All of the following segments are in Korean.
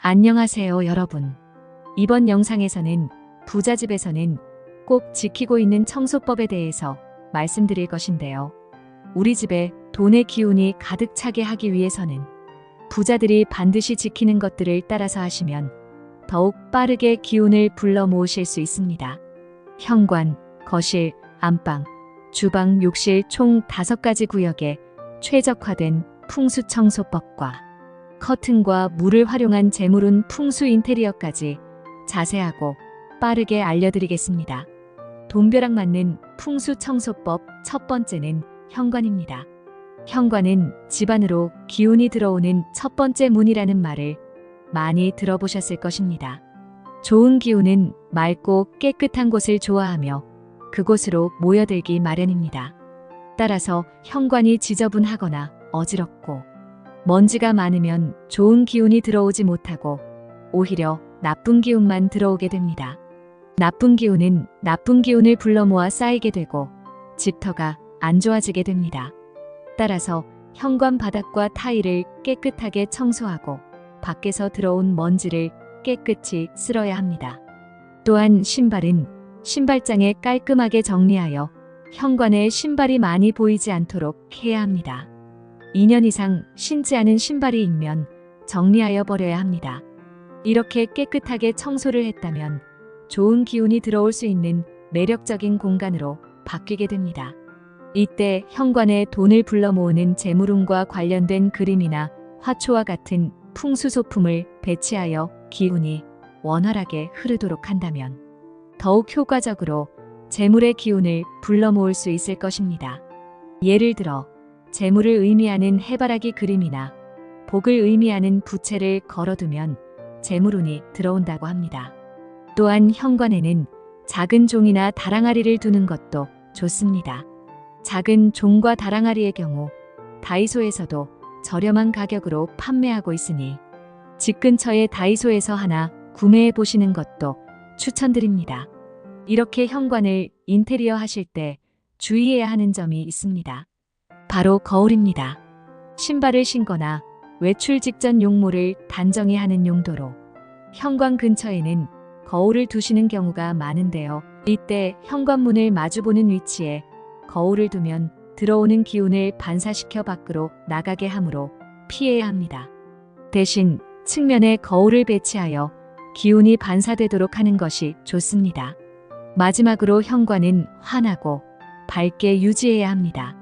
안녕하세요, 여러분. 이번 영상에서는 부잣집에서는 꼭 지키고 있는 청소법에 대해서 말씀드릴 것인데요. 우리 집에 돈의 기운이 가득 차게 하기 위해서는 부자들이 반드시 지키는 것들을 따라서 하시면 더욱 빠르게 기운을 불러 모으실 수 있습니다. 현관, 거실, 안방, 주방, 욕실 총 5가지 구역에 최적화된 풍수 청소법과 커튼과 물을 활용한 재물운 풍수 인테리어까지 자세하고 빠르게 알려드리겠습니다. 돈벼락 맞는 풍수 청소법 첫 번째는 현관입니다. 현관은 집 안으로 기운이 들어오는 첫 번째 문이라는 말을 많이 들어보셨을 것입니다. 좋은 기운은 맑고 깨끗한 곳을 좋아하며 그곳으로 모여들기 마련입니다. 따라서 현관이 지저분하거나 어지럽고 먼지가 많으면 좋은 기운이 들어오지 못하고 오히려 나쁜 기운만 들어오게 됩니다. 나쁜 기운은 나쁜 기운을 불러 모아 쌓이게 되고 집터가 안 좋아지게 됩니다. 따라서 현관 바닥과 타일을 깨끗하게 청소하고 밖에서 들어온 먼지를 깨끗이 쓸어야 합니다. 또한 신발은 신발장에 깔끔하게 정리하여 현관에 신발이 많이 보이지 않도록 해야 합니다. 2년 이상 신지 않은 신발이 있면 정리하여 버려야 합니다. 이렇게 깨끗하게 청소를 했다면 좋은 기운이 들어올 수 있는 매력적인 공간으로 바뀌게 됩니다. 이때 현관에 돈을 불러 모으는 재물운과 관련된 그림이나 화초와 같은 풍수 소품을 배치하여 기운이 원활하게 흐르도록 한다면 더욱 효과적으로 재물의 기운을 불러 모을 수 있을 것입니다. 예를 들어 재물을 의미하는 해바라기 그림이나 복을 의미하는 부채를 걸어두면 재물운이 들어온다고 합니다. 또한 현관에는 작은 종이나 다랑아리를 두는 것도 좋습니다. 작은 종과 다랑아리의 경우 다이소에서도 저렴한 가격으로 판매하고 있으니 집 근처의 다이소에서 하나 구매해 보시는 것도 추천드립니다. 이렇게 현관을 인테리어 하실 때 주의해야 하는 점이 있습니다. 바로 거울입니다. 신발을 신거나 외출 직전 용모를 단정히 하는 용도로 현관 근처에는 거울을 두시는 경우가 많은데요. 이때 현관문을 마주보는 위치에 거울을 두면 들어오는 기운을 반사시켜 밖으로 나가게 하므로 피해야 합니다. 대신 측면에 거울을 배치하여 기운이 반사되도록 하는 것이 좋습니다. 마지막으로 현관은 환하고 밝게 유지해야 합니다.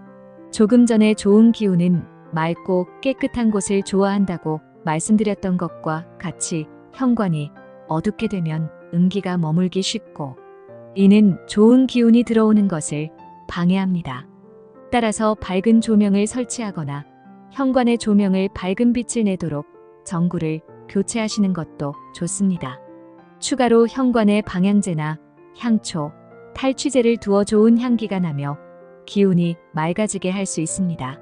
조금 전에 좋은 기운은 맑고 깨끗한 곳을 좋아한다고 말씀드렸던 것과 같이 현관이 어둡게 되면 음기가 머물기 쉽고 이는 좋은 기운이 들어오는 것을 방해합니다. 따라서 밝은 조명을 설치하거나 현관의 조명을 밝은 빛을 내도록 전구를 교체하시는 것도 좋습니다. 추가로 현관에 방향제나 향초, 탈취제를 두어 좋은 향기가 나며 기운이 맑아지게 할 수 있습니다.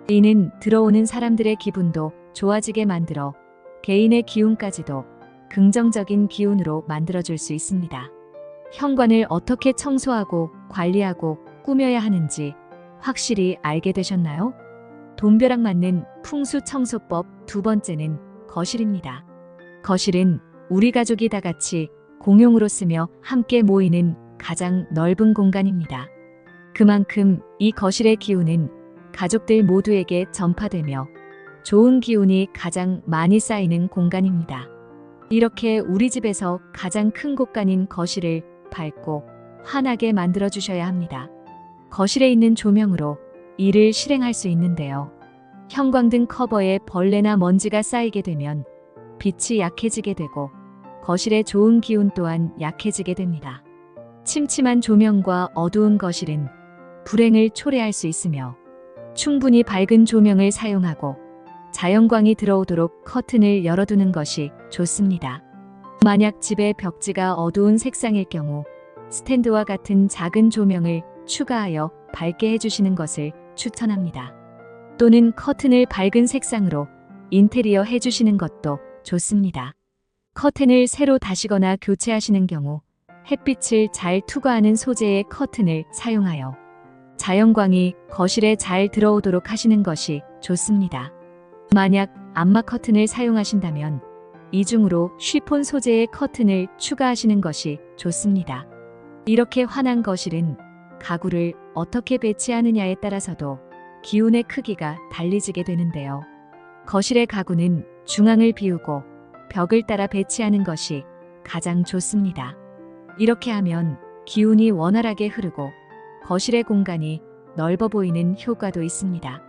이는 들어오는 사람들의 기분도 좋아지게 만들어 개인의 기운까지도 긍정적인 기운으로 만들어줄 수 있습니다. 현관을 어떻게 청소하고 관리하고 꾸며야 하는지 확실히 알게 되셨나요? 돈벼락 맞는 풍수 청소법 두 번째는 거실입니다. 거실은 우리 가족이 다 같이 공용으로 쓰며 함께 모이는 가장 넓은 공간입니다. 그만큼 이 거실의 기운은 가족들 모두에게 전파되며 좋은 기운이 가장 많이 쌓이는 공간입니다. 이렇게 우리 집에서 가장 큰 공간인 거실을 밝고 환하게 만들어 주셔야 합니다. 거실에 있는 조명으로 이를 실행할 수 있는데요. 형광등 커버에 벌레나 먼지가 쌓이게 되면 빛이 약해지게 되고 거실의 좋은 기운 또한 약해지게 됩니다. 침침한 조명과 어두운 거실은 불행을 초래할 수 있으며 충분히 밝은 조명을 사용하고 자연광이 들어오도록 커튼을 열어두는 것이 좋습니다. 만약 집의 벽지가 어두운 색상일 경우 스탠드와 같은 작은 조명을 추가하여 밝게 해주시는 것을 추천합니다. 또는 커튼을 밝은 색상으로 인테리어 해주시는 것도 좋습니다. 커튼을 새로 다시거나 교체하시는 경우 햇빛을 잘 투과하는 소재의 커튼을 사용하여 자연광이 거실에 잘 들어오도록 하시는 것이 좋습니다. 만약 암막 커튼을 사용하신다면 이중으로 쉬폰 소재의 커튼을 추가하시는 것이 좋습니다. 이렇게 환한 거실은 가구를 어떻게 배치하느냐에 따라서도 기운의 크기가 달리지게 되는데요. 거실의 가구는 중앙을 비우고 벽을 따라 배치하는 것이 가장 좋습니다. 이렇게 하면 기운이 원활하게 흐르고 거실의 공간이 넓어 보이는 효과도 있습니다.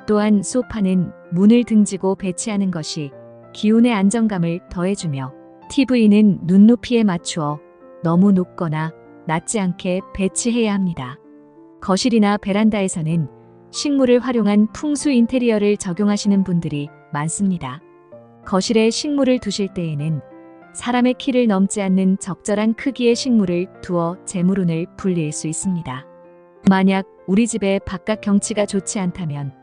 또한 소파는 문을 등지고 배치하는 것이 기운의 안정감을 더해주며 TV는 눈높이에 맞추어 너무 높거나 낮지 않게 배치해야 합니다. 거실이나 베란다에서는 식물을 활용한 풍수 인테리어를 적용하시는 분들이 많습니다. 거실에 식물을 두실 때에는 사람의 키를 넘지 않는 적절한 크기의 식물을 두어 재물운을 불릴 수 있습니다. 만약 우리 집의 바깥 경치가 좋지 않다면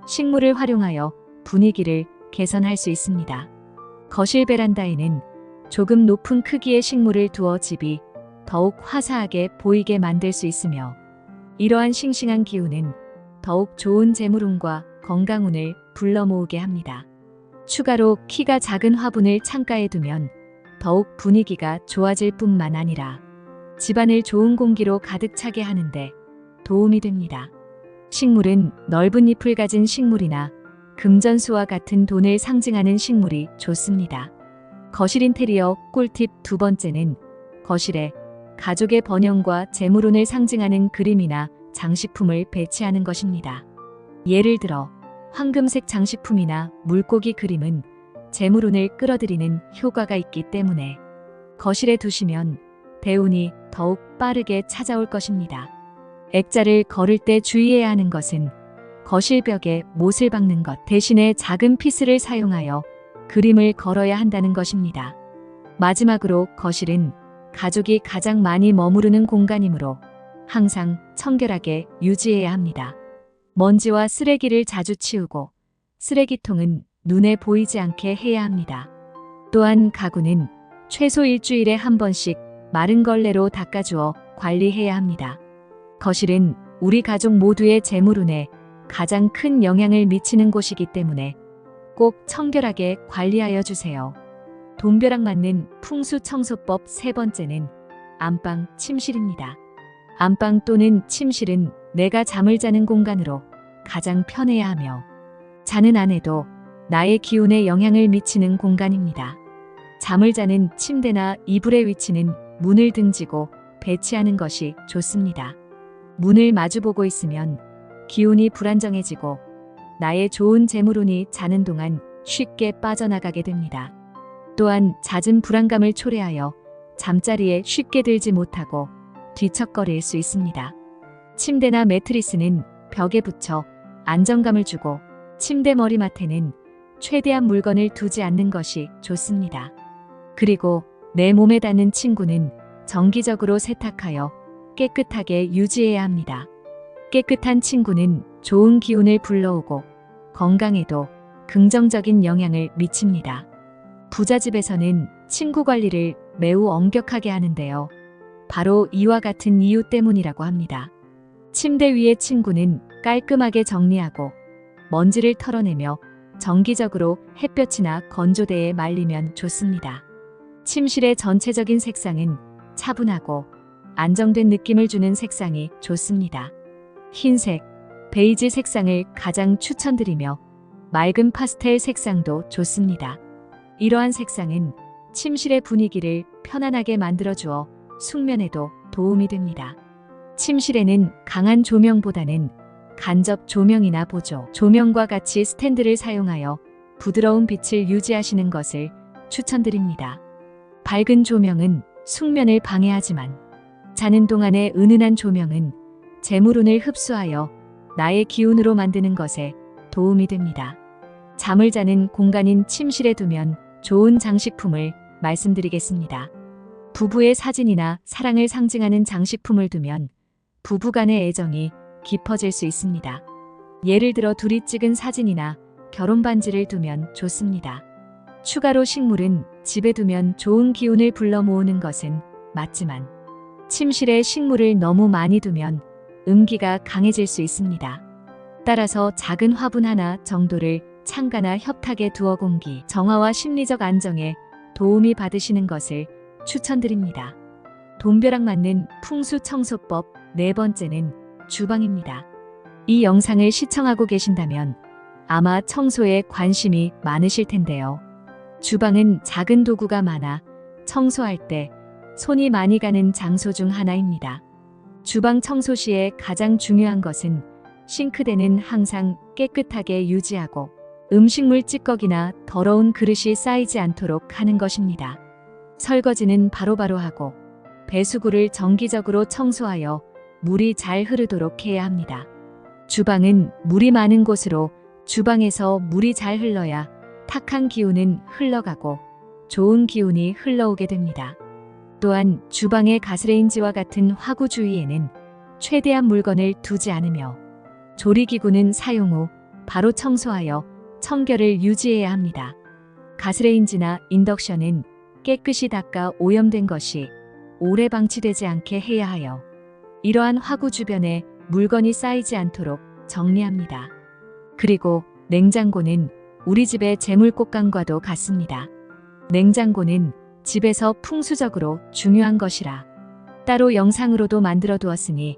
식물을 활용하여 분위기를 개선할 수 있습니다. 거실 베란다에는 조금 높은 크기의 식물을 두어 집이 더욱 화사하게 보이게 만들 수 있으며 이러한 싱싱한 기운은 더욱 좋은 재물운과 건강운을 불러 모으게 합니다. 추가로 키가 작은 화분을 창가에 두면 더욱 분위기가 좋아질 뿐만 아니라 집안을 좋은 공기로 가득 차게 하는데 도움이 됩니다. 식물은 넓은 잎을 가진 식물이나 금전수와 같은 돈을 상징하는 식물이 좋습니다. 거실 인테리어 꿀팁 두 번째는 거실에 가족의 번영과 재물운을 상징하는 그림이나 장식품을 배치하는 것입니다. 예를 들어 황금색 장식품이나 물고기 그림은 재물운을 끌어들이는 효과가 있기 때문에 거실에 두시면 대운이 더욱 빠르게 찾아올 것입니다. 액자를 걸을 때 주의해야 하는 것은 거실 벽에 못을 박는 것 대신에 작은 피스를 사용하여 그림을 걸어야 한다는 것입니다. 마지막으로 거실은 가족이 가장 많이 머무르는 공간이므로 항상 청결하게 유지해야 합니다. 먼지와 쓰레기를 자주 치우고 쓰레기통은 눈에 보이지 않게 해야 합니다. 또한 가구는 최소 일주일에 한 번씩 마른 걸레로 닦아주어 관리해야 합니다. 거실은 우리 가족 모두의 재물운에 가장 큰 영향을 미치는 곳이기 때문에 꼭 청결하게 관리하여 주세요. 돈벼락 맞는 풍수 청소법 세 번째는 안방, 침실입니다. 안방 또는 침실은 내가 잠을 자는 공간으로 가장 편해야 하며 자는 안에도 나의 기운에 영향을 미치는 공간입니다. 잠을 자는 침대나 이불의 위치는 문을 등지고 배치하는 것이 좋습니다. 문을 마주보고 있으면 기운이 불안정해지고 나의 좋은 재물운이 자는 동안 쉽게 빠져나가게 됩니다. 또한 잦은 불안감을 초래하여 잠자리에 쉽게 들지 못하고 뒤척거릴 수 있습니다. 침대나 매트리스는 벽에 붙여 안정감을 주고 침대 머리맡에는 최대한 물건을 두지 않는 것이 좋습니다. 그리고 내 몸에 닿는 침구는 정기적으로 세탁하여 깨끗하게 유지해야 합니다. 깨끗한 침구는 좋은 기운을 불러오고 건강에도 긍정적인 영향을 미칩니다. 부자집에서는 침구 관리를 매우 엄격하게 하는데요. 바로 이와 같은 이유 때문이라고 합니다. 침대 위의 침구는 깔끔하게 정리하고 먼지를 털어내며 정기적으로 햇볕이나 건조대에 말리면 좋습니다. 침실의 전체적인 색상은 차분하고 안정된 느낌을 주는 색상이 좋습니다. 흰색, 베이지 색상을 가장 추천드리며 맑은 파스텔 색상도 좋습니다. 이러한 색상은 침실의 분위기를 편안하게 만들어주어 숙면에도 도움이 됩니다. 침실에는 강한 조명보다는 간접 조명이나 보조 조명과 같이 스탠드를 사용하여 부드러운 빛을 유지하시는 것을 추천드립니다. 밝은 조명은 숙면을 방해하지만 자는 동안의 은은한 조명은 재물운을 흡수하여 나의 기운으로 만드는 것에 도움이 됩니다. 잠을 자는 공간인 침실에 두면 좋은 장식품을 말씀드리겠습니다. 부부의 사진이나 사랑을 상징하는 장식품을 두면 부부간의 애정이 깊어질 수 있습니다. 예를 들어 둘이 찍은 사진이나 결혼 반지를 두면 좋습니다. 추가로 식물은 집에 두면 좋은 기운을 불러 모으는 것은 맞지만 침실에 식물을 너무 많이 두면 음기가 강해질 수 있습니다. 따라서 작은 화분 하나 정도를 창가나 협탁에 두어 공기 정화와 심리적 안정에 도움이 받으시는 것을 추천드립니다. 돈벼락 맞는 풍수청소법 네 번째는 주방입니다. 이 영상을 시청하고 계신다면 아마 청소에 관심이 많으실 텐데요. 주방은 작은 도구가 많아 청소할 때 손이 많이 가는 장소 중 하나입니다. 주방 청소 시에 가장 중요한 것은 싱크대는 항상 깨끗하게 유지하고 음식물 찌꺼기나 더러운 그릇이 쌓이지 않도록 하는 것입니다. 설거지는 바로바로 하고 배수구를 정기적으로 청소하여 물이 잘 흐르도록 해야 합니다. 주방은 물이 많은 곳으로 주방에서 물이 잘 흘러야 탁한 기운은 흘러가고 좋은 기운이 흘러오게 됩니다. 또한 주방의 가스레인지와 같은 화구 주위에는 최대한 물건을 두지 않으며 조리기구는 사용 후 바로 청소하여 청결을 유지해야 합니다. 가스레인지나 인덕션은 깨끗이 닦아 오염된 것이 오래 방치되지 않게 해야 하여 이러한 화구 주변에 물건이 쌓이지 않도록 정리합니다. 그리고 냉장고는 우리 집의 재물꽃감과도 같습니다. 냉장고는 집에서 풍수적으로 중요한 것이라 따로 영상으로도 만들어 두었으니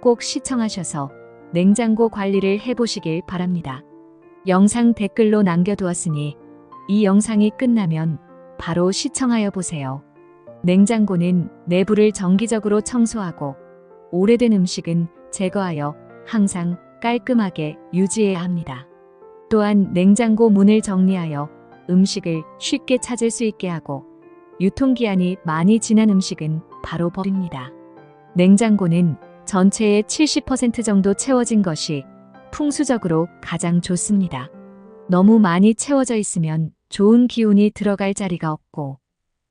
꼭 시청하셔서 냉장고 관리를 해보시길 바랍니다. 영상 댓글로 남겨두었으니 이 영상이 끝나면 바로 시청하여 보세요. 냉장고는 내부를 정기적으로 청소하고 오래된 음식은 제거하여 항상 깔끔하게 유지해야 합니다. 또한 냉장고 문을 정리하여 음식을 쉽게 찾을 수 있게 하고 유통기한이 많이 지난 음식은 바로 버립니다. 냉장고는 전체의 70% 정도 채워진 것이 풍수적으로 가장 좋습니다. 너무 많이 채워져 있으면 좋은 기운이 들어갈 자리가 없고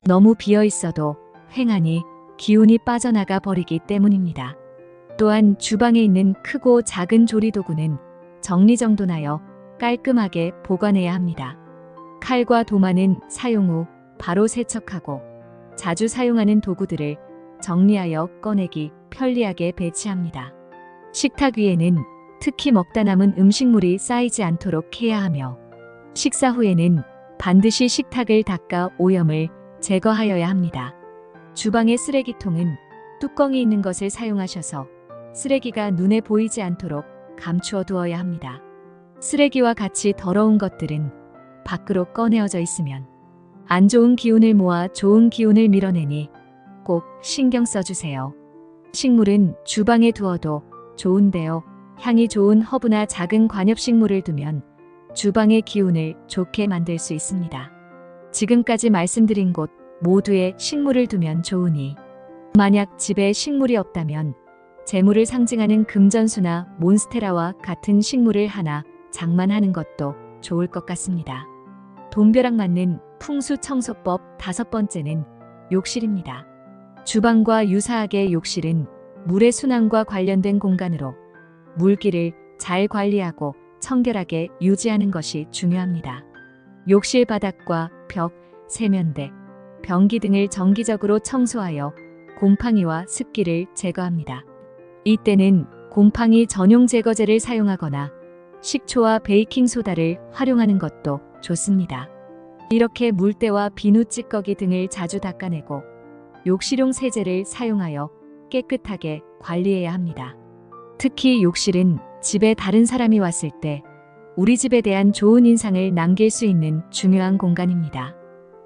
너무 비어 있어도 횡하니 기운이 빠져나가 버리기 때문입니다. 또한 주방에 있는 크고 작은 조리도구는 정리정돈하여 깔끔하게 보관해야 합니다. 칼과 도마는 사용 후 바로 세척하고 자주 사용하는 도구들을 정리하여 꺼내기 편리하게 배치합니다. 식탁 위에는 특히 먹다 남은 음식물이 쌓이지 않도록 해야 하며 식사 후에는 반드시 식탁을 닦아 오염을 제거하여야 합니다. 주방의 쓰레기통은 뚜껑이 있는 것을 사용하셔서 쓰레기가 눈에 보이지 않도록 감추어 두어야 합니다. 쓰레기와 같이 더러운 것들은 밖으로 꺼내어져 있으면 안 좋은 기운을 모아 좋은 기운을 밀어내니 꼭 신경 써주세요. 식물은 주방에 두어도 좋은데요. 향이 좋은 허브나 작은 관엽식물을 두면 주방의 기운을 좋게 만들 수 있습니다. 지금까지 말씀드린 곳 모두에 식물을 두면 좋으니 만약 집에 식물이 없다면 재물을 상징하는 금전수나 몬스테라와 같은 식물을 하나 장만하는 것도 좋을 것 같습니다. 돈벼락 맞는 풍수청소법 다섯 번째는 욕실입니다. 주방과 유사하게 욕실은 물의 순환과 관련된 공간으로 물기를 잘 관리하고 청결하게 유지하는 것이 중요합니다. 욕실 바닥과 벽, 세면대, 변기 등을 정기적으로 청소하여 곰팡이와 습기를 제거합니다. 이때는 곰팡이 전용 제거제를 사용하거나 식초와 베이킹소다를 활용하는 것도 좋습니다. 이렇게 물때와 비누 찌꺼기 등을 자주 닦아내고 욕실용 세제를 사용하여 깨끗하게 관리해야 합니다. 특히 욕실은 집에 다른 사람이 왔을 때 우리 집에 대한 좋은 인상을 남길 수 있는 중요한 공간입니다.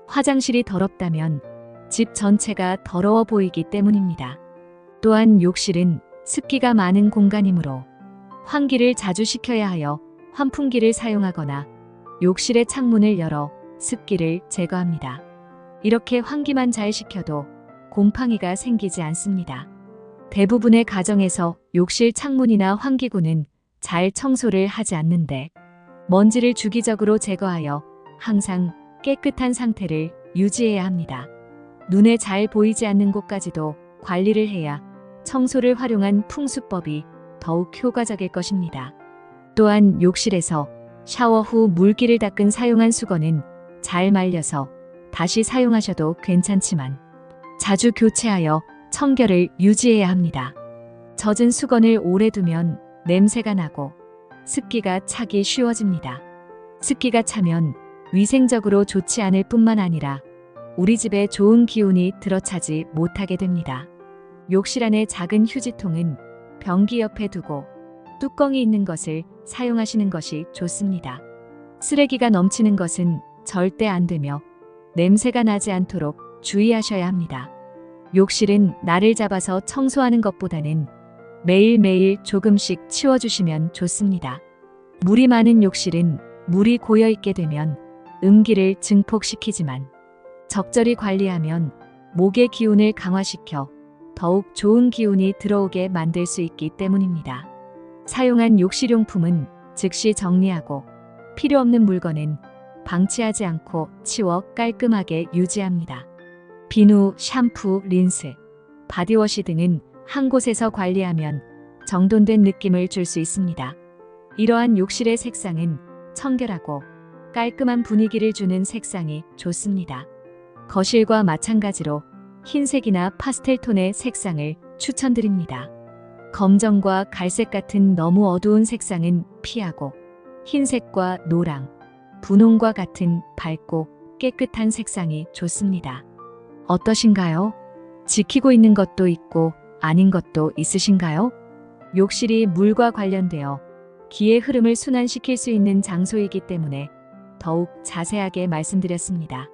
화장실이 더럽다면 집 전체가 더러워 보이기 때문입니다. 또한 욕실은 습기가 많은 공간이므로 환기를 자주 시켜야 하여 환풍기를 사용하거나 욕실의 창문을 열어 습기를 제거합니다. 이렇게 환기만 잘 시켜도 곰팡이가 생기지 않습니다. 대부분의 가정에서 욕실 창문이나 환기구는 잘 청소를 하지 않는데 먼지를 주기적으로 제거하여 항상 깨끗한 상태를 유지해야 합니다. 눈에 잘 보이지 않는 곳까지도 관리를 해야 청소를 활용한 풍수법이 더욱 효과적일 것입니다. 또한 욕실에서 샤워 후 물기를 닦은 사용한 수건은 잘 말려서 다시 사용하셔도 괜찮지만 자주 교체하여 청결을 유지해야 합니다. 젖은 수건을 오래 두면 냄새가 나고 습기가 차기 쉬워집니다. 습기가 차면 위생적으로 좋지 않을 뿐만 아니라 우리 집에 좋은 기운이 들어차지 못하게 됩니다. 욕실 안의 작은 휴지통은 변기 옆에 두고 뚜껑이 있는 것을 사용하시는 것이 좋습니다. 쓰레기가 넘치는 것은 절대 안 되며 냄새가 나지 않도록 주의하셔야 합니다. 욕실은 날을 잡아서 청소하는 것보다는 매일매일 조금씩 치워주시면 좋습니다. 물이 많은 욕실은 물이 고여있게 되면 음기를 증폭시키지만 적절히 관리하면 목의 기운을 강화시켜 더욱 좋은 기운이 들어오게 만들 수 있기 때문입니다. 사용한 욕실용품은 즉시 정리하고 필요 없는 물건은 방치하지 않고 치워 깔끔하게 유지합니다. 비누, 샴푸, 린스, 바디워시 등은 한 곳에서 관리하면 정돈된 느낌을 줄 수 있습니다. 이러한 욕실의 색상은 청결하고 깔끔한 분위기를 주는 색상이 좋습니다. 거실과 마찬가지로 흰색이나 파스텔 톤의 색상을 추천드립니다. 검정과 갈색 같은 너무 어두운 색상은 피하고 흰색과 노랑, 분홍과 같은 밝고 깨끗한 색상이 좋습니다. 어떠신가요? 지키고 있는 것도 있고 아닌 것도 있으신가요? 욕실이 물과 관련되어 기의 흐름을 순환시킬 수 있는 장소이기 때문에 더욱 자세하게 말씀드렸습니다.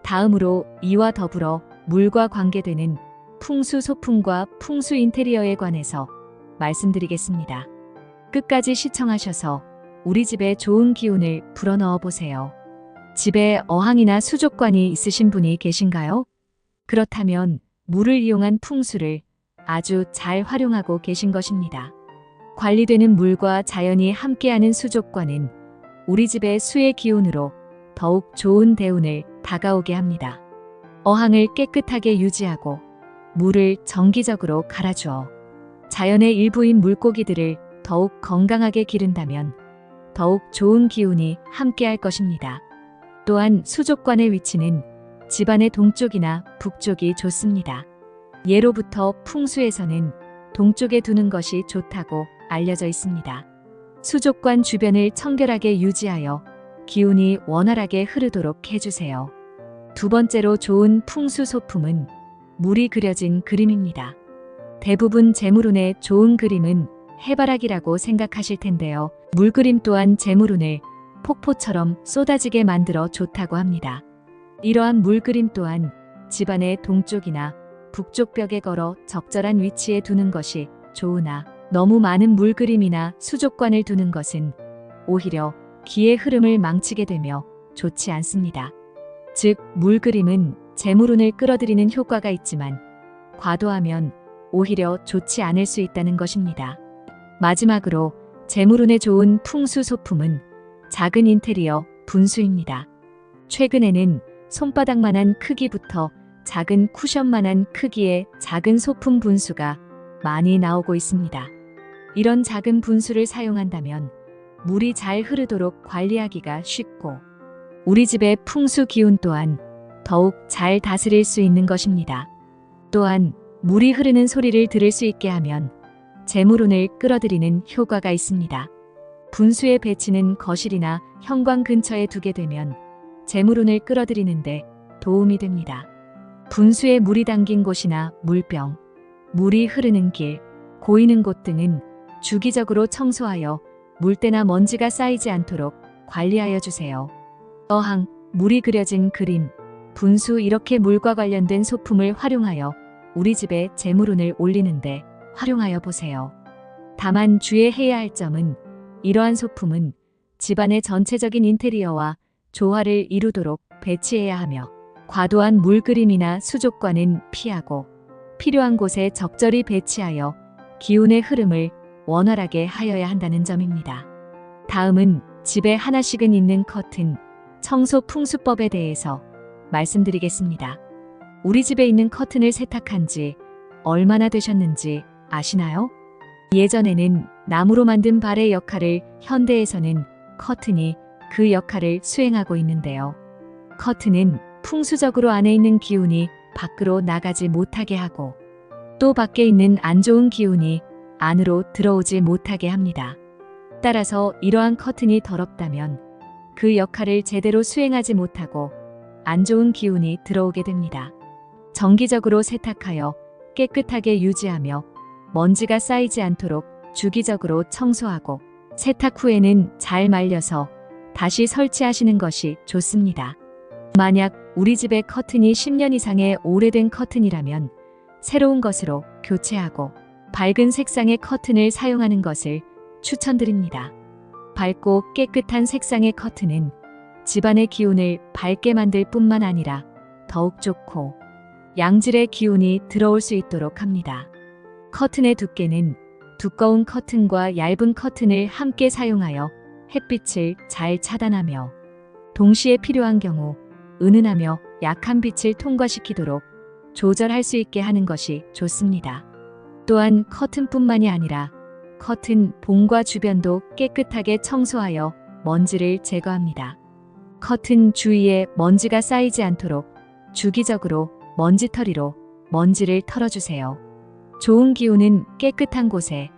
다음으로 이와 더불어 물과 관계되는 풍수 소품과 풍수 인테리어에 관해서 말씀드리겠습니다. 끝까지 시청하셔서 우리 집에 좋은 기운을 불어넣어 보세요. 집에 어항이나 수족관이 있으신 분이 계신가요? 그렇다면 물을 이용한 풍수를 아주 잘 활용하고 계신 것입니다. 관리되는 물과 자연이 함께하는 수족관은 우리 집의 수의 기운으로 더욱 좋은 대운을 다가오게 합니다. 어항을 깨끗하게 유지하고 물을 정기적으로 갈아주어 자연의 일부인 물고기들을 더욱 건강하게 기른다면 더욱 좋은 기운이 함께할 것입니다. 또한 수족관의 위치는 집안의 동쪽이나 북쪽이 좋습니다. 예로부터 풍수에서는 동쪽에 두는 것이 좋다고 알려져 있습니다. 수족관 주변을 청결하게 유지하여 기운이 원활하게 흐르도록 해주세요. 두 번째로 좋은 풍수 소품은 물이 그려진 그림입니다. 대부분 재물운의 좋은 그림은 해바라기라고 생각하실 텐데요. 물그림 또한 재물운을 폭포처럼 쏟아지게 만들어 좋다고 합니다. 이러한 물그림 또한 집안의 동쪽이나 북쪽 벽에 걸어 적절한 위치에 두는 것이 좋으나 너무 많은 물그림이나 수족관을 두는 것은 오히려 기의 흐름을 망치게 되며 좋지 않습니다. 즉, 물그림은 재물운을 끌어들이는 효과가 있지만 과도하면 오히려 좋지 않을 수 있다는 것입니다. 마지막으로 재물운에 좋은 풍수 소품은 작은 인테리어 분수입니다. 최근에는 손바닥만한 크기부터 작은 쿠션만한 크기의 작은 소품 분수가 많이 나오고 있습니다. 이런 작은 분수를 사용한다면 물이 잘 흐르도록 관리하기가 쉽고 우리 집의 풍수 기운 또한 더욱 잘 다스릴 수 있는 것입니다. 또한 물이 흐르는 소리를 들을 수 있게 하면 재물운을 끌어들이는 효과가 있습니다. 분수의 배치는 거실이나 현관 근처에 두게 되면 재물운을 끌어들이는데 도움이 됩니다. 분수에 물이 담긴 곳이나 물병, 물이 흐르는 길, 고이는 곳 등은 주기적으로 청소하여 물때나 먼지가 쌓이지 않도록 관리하여 주세요. 어항, 물이 그려진 그림, 분수 이렇게 물과 관련된 소품을 활용하여 우리 집에 재물운을 올리는데 활용하여 보세요. 다만 주의해야 할 점은 이러한 소품은 집안의 전체적인 인테리어와 조화를 이루도록 배치해야 하며 과도한 물그림이나 수족관은 피하고 필요한 곳에 적절히 배치하여 기운의 흐름을 원활하게 하여야 한다는 점입니다. 다음은 집에 하나씩은 있는 커튼, 청소 풍수법에 대해서 말씀드리겠습니다. 우리 집에 있는 커튼을 세탁한 지 얼마나 되셨는지 아시나요? 예전에는 나무로 만든 발의 역할을 현대에서는 커튼이 그 역할을 수행하고 있는데요. 커튼은 풍수적으로 안에 있는 기운이 밖으로 나가지 못하게 하고 또 밖에 있는 안 좋은 기운이 안으로 들어오지 못하게 합니다. 따라서 이러한 커튼이 더럽다면 그 역할을 제대로 수행하지 못하고 안 좋은 기운이 들어오게 됩니다. 정기적으로 세탁하여 깨끗하게 유지하며 먼지가 쌓이지 않도록 주기적으로 청소하고 세탁 후에는 잘 말려서 다시 설치하시는 것이 좋습니다. 만약 우리 집의 커튼이 10년 이상의 오래된 커튼이라면 새로운 것으로 교체하고 밝은 색상의 커튼을 사용하는 것을 추천드립니다. 밝고 깨끗한 색상의 커튼은 집안의 기운을 밝게 만들 뿐만 아니라 더욱 좋고 양질의 기운이 들어올 수 있도록 합니다. 커튼의 두께는 두꺼운 커튼과 얇은 커튼을 함께 사용하여 햇빛을 잘 차단하며 동시에 필요한 경우 은은하며 약한 빛을 통과시키도록 조절할 수 있게 하는 것이 좋습니다. 또한 커튼뿐만이 아니라 커튼 봉과 주변도 깨끗하게 청소하여 먼지를 제거합니다. 커튼 주위에 먼지가 쌓이지 않도록 주기적으로 먼지털이로 먼지를 털어주세요. 좋은 기운은 깨끗한 곳에,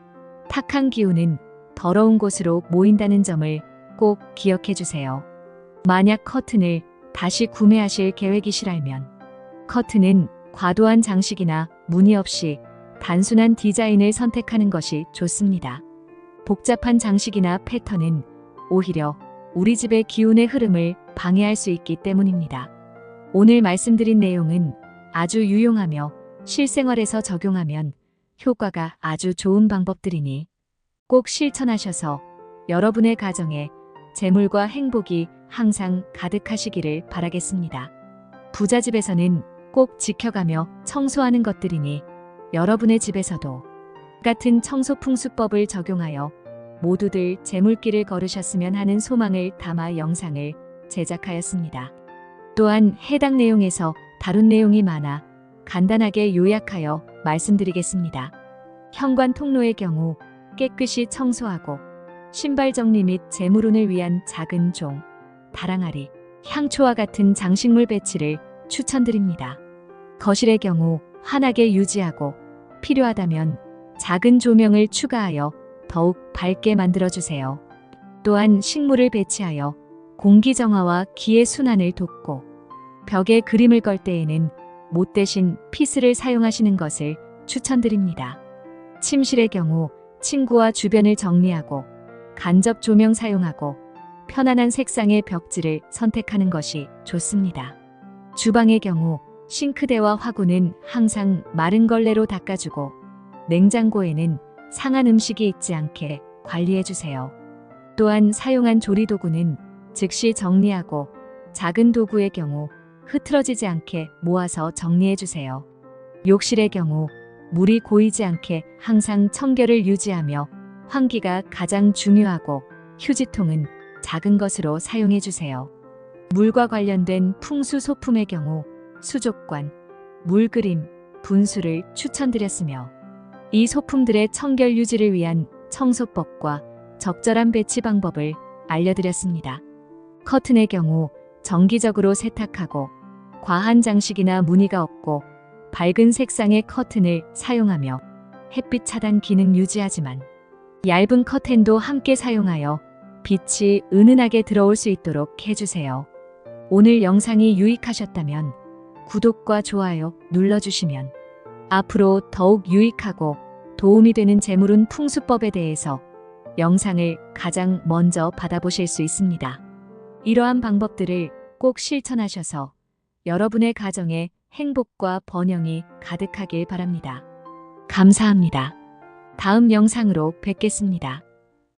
탁한 기운은 더러운 곳으로 모인다는 점을 꼭 기억해 주세요. 만약 커튼을 다시 구매하실 계획이시라면 커튼은 과도한 장식이나 무늬 없이 단순한 디자인을 선택하는 것이 좋습니다. 복잡한 장식이나 패턴은 오히려 우리 집의 기운의 흐름을 방해할 수 있기 때문입니다. 오늘 말씀드린 내용은 아주 유용하며 실생활에서 적용하면 효과가 아주 좋은 방법들이니 꼭 실천하셔서 여러분의 가정에 재물과 행복이 항상 가득하시기를 바라겠습니다. 부자집에서는 꼭 지켜가며 청소하는 것들이니 여러분의 집에서도 같은 청소 풍수법을 적용하여 모두들 재물길을 걸으셨으면 하는 소망을 담아 영상을 제작하였습니다. 또한 해당 내용에서 다룬 내용이 많아 간단하게 요약하여 말씀드리겠습니다. 현관 통로의 경우 깨끗이 청소하고 신발 정리 및 재물운을 위한 작은 종, 다랑아리, 향초와 같은 장식물 배치를 추천드립니다. 거실의 경우 환하게 유지하고 필요하다면 작은 조명을 추가하여 더욱 밝게 만들어주세요. 또한 식물을 배치하여 공기 정화와 기의 순환을 돕고 벽에 그림을 걸 때에는 못 대신 피스를 사용하시는 것을 추천드립니다. 침실의 경우 침구와 주변을 정리하고 간접 조명 사용하고 편안한 색상의 벽지를 선택하는 것이 좋습니다. 주방의 경우 싱크대와 화구는 항상 마른 걸레로 닦아주고 냉장고에는 상한 음식이 있지 않게 관리해주세요. 또한 사용한 조리도구는 즉시 정리하고 작은 도구의 경우 흐트러지지 않게 모아서 정리해주세요. 욕실의 경우 물이 고이지 않게 항상 청결을 유지하며 환기가 가장 중요하고 휴지통은 작은 것으로 사용해주세요. 물과 관련된 풍수 소품의 경우 수족관, 물그림, 분수를 추천드렸으며 이 소품들의 청결 유지를 위한 청소법과 적절한 배치 방법을 알려드렸습니다. 커튼의 경우 정기적으로 세탁하고 과한 장식이나 무늬가 없고 밝은 색상의 커튼을 사용하며 햇빛 차단 기능 유지하지만 얇은 커튼도 함께 사용하여 빛이 은은하게 들어올 수 있도록 해주세요. 오늘 영상이 유익하셨다면 구독과 좋아요 눌러주시면 앞으로 더욱 유익하고 도움이 되는 재물운 풍수법에 대해서 영상을 가장 먼저 받아보실 수 있습니다. 이러한 방법들을 꼭 실천하셔서 여러분의 가정에 행복과 번영이 가득하길 바랍니다. 감사합니다. 다음 영상으로 뵙겠습니다.